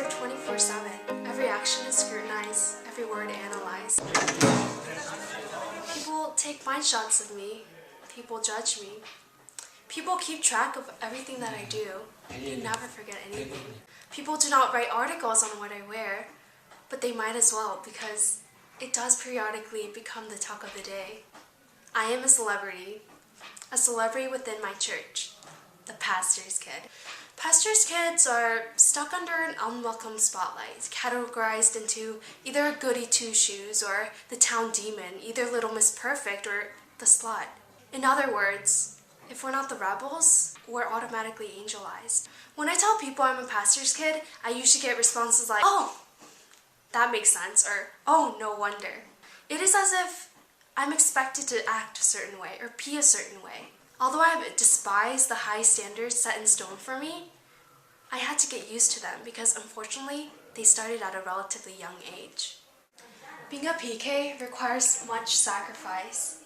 observed 24/7. Every action is scrutinized, every word analyzed. People take mind shots of me. People judge me. People keep track of everything that I do. They never forget anything. People do not write articles on what I wear, but they might as well because it does periodically become the talk of the day. I am a celebrity within my church, the pastor's kid. Pastor's kids are stuck under an unwelcome spotlight, categorized into either a goody two-shoes or the town demon, either Little Miss Perfect or the slut. In other words, if we're not the rebels, we're automatically angelized. When I tell people I'm a pastor's kid, I usually get responses like, "Oh, that makes sense," or "Oh, no wonder." It is as if I'm expected to act a certain way or be a certain way. Although I have despised the high standards set in stone for me, I had to get used to them because unfortunately, they started at a relatively young age. Being a PK requires much sacrifice.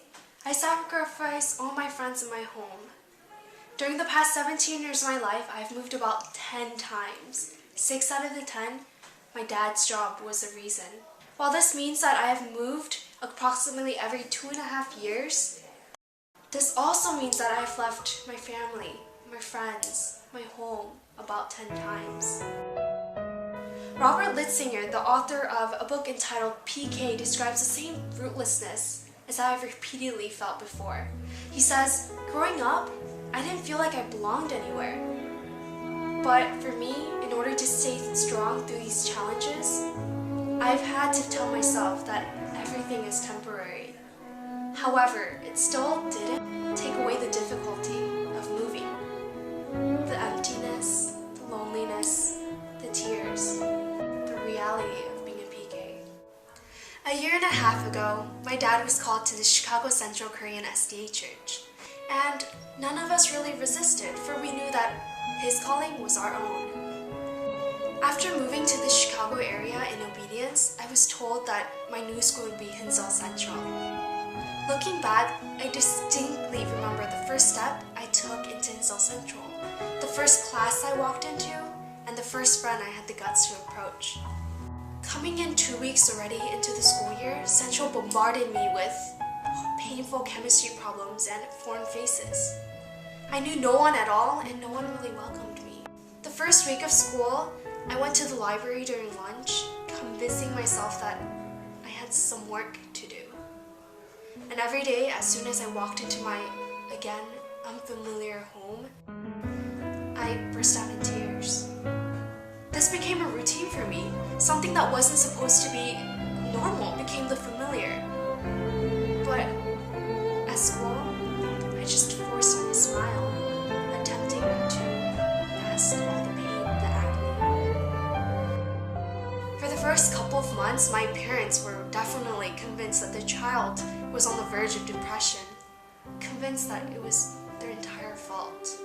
I sacrifice all my friends in my home. During the past 17 years of my life, I've moved about 10 times. 6 out of the 10, my dad's job was the reason. While this means that I have moved approximately every 2.5 years, this also means that I've left my family, my friends, my home about 10 times. Robert Litzinger, the author of a book entitled PK, describes the same rootlessness as I have repeatedly felt before. He says, growing up, I didn't feel like I belonged anywhere. But for me, in order to stay strong through these challenges, I've had to tell myself that everything is temporary. However, it still didn't take away the difficulty of moving. The emptiness, the loneliness, the tears, the reality of being a PK. A year and a half ago, my dad was called to the Chicago Central Korean SDA Church, and none of us really resisted, for we knew that his calling was our own. After moving to the Chicago area in obedience, I was told that my new school would be Hinseo Central. Looking back, I distinctly remember the first step I took into Hinseo Central, the first class I walked into, and the first friend I had the guts to approach. Coming in 2 weeks already into the school year, Central bombarded me with painful chemistry problems and foreign faces. I knew no one at all, and no one really welcomed me. The first week of school, I went to the library during lunch, convincing myself that I had some work to do. And every day, as soon as I walked into my, again, unfamiliar home, I burst out in tears. This became a routine for me. Something that wasn't supposed to be normal became the familiar. But at school, I just forced on a smile, attempting to mask all the pain, the agony. For the first couple of months, my parents were definitely convinced that the child was on the verge of depression, convinced that it was their entire fault.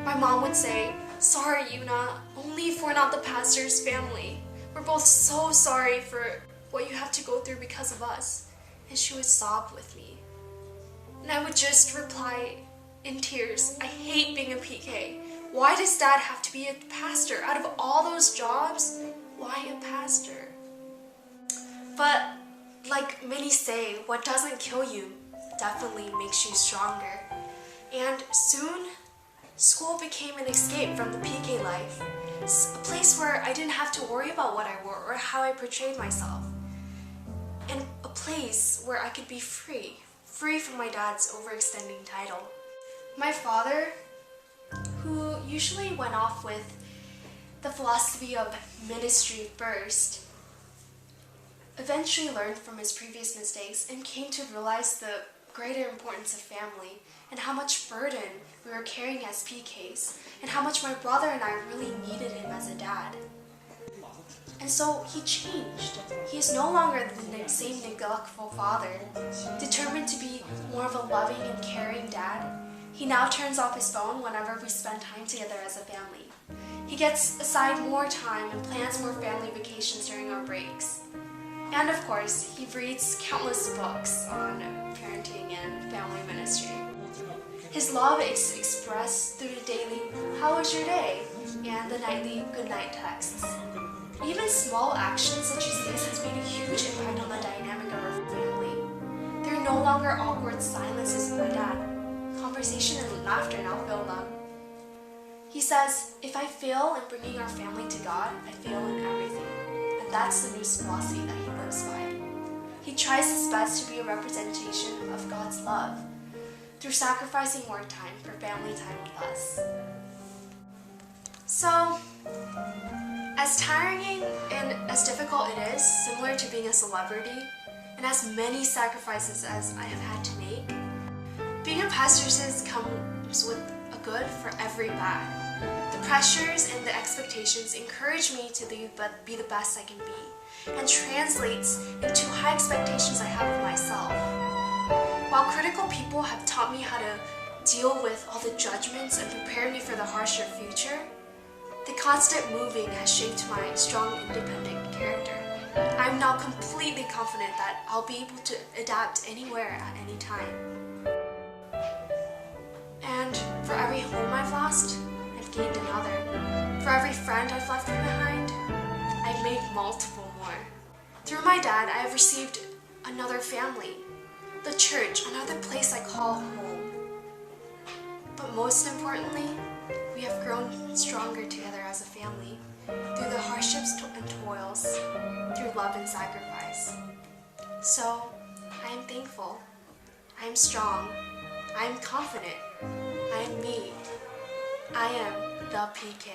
My mom would say, "Sorry, Yuna, only if we're not the pastor's family. We're both so sorry for what you have to go through because of us." And she would sob with me. And I would just reply in tears, "I hate being a PK. Why does Dad have to be a pastor? Out of all those jobs, why a pastor?" But like many say, what doesn't kill you definitely makes you stronger. And soon, school became an escape from the PK life. It's a place where I didn't have to worry about what I wore or how I portrayed myself. And a place where I could be free from my dad's overextending title. My father, who usually went off with the philosophy of ministry first, eventually learned from his previous mistakes and came to realize the greater importance of family and how much burden we were carrying as PKs and how much my brother and I really needed him as a dad. And so he changed. He is no longer the same neglectful father, determined to be more of a loving and caring dad. He now turns off his phone whenever we spend time together as a family. He gets aside more time and plans more family vacations during our breaks. And of course, he reads countless books on parenting and family ministry. His love is expressed through the daily, "How was your day?" and the nightly goodnight texts. Even small actions such as this has made a huge impact on the dynamic of our family. There are no longer awkward silences with my dad. Conversation and laughter now fill them. He says, if I fail in bringing our family to God, I fail in everything. And that's the new philosophy that he lives by. He tries his best to be a representation of God's love through sacrificing more time for family time with us. So, as tiring and as difficult it is, similar to being a celebrity, and as many sacrifices as I have had to make, being a pastor comes with a good for every bad. The pressures and the expectations encourage me to be the best I can be, and translates into high expectations I have of myself. While critical people have taught me how to deal with all the judgments and prepare me for the harsher future, the constant moving has shaped my strong, independent character. I'm now completely confident that I'll be able to adapt anywhere at any time. And for every home I've lost, I've gained another. For every friend I've left behind, I've made multiple more. Through my dad, I have received another family, the church, another place I call home. But most importantly, we have grown stronger together as a family through the hardships and toils, through love and sacrifice. So, I am thankful. I am strong. I am confident. I am me. I am the PK.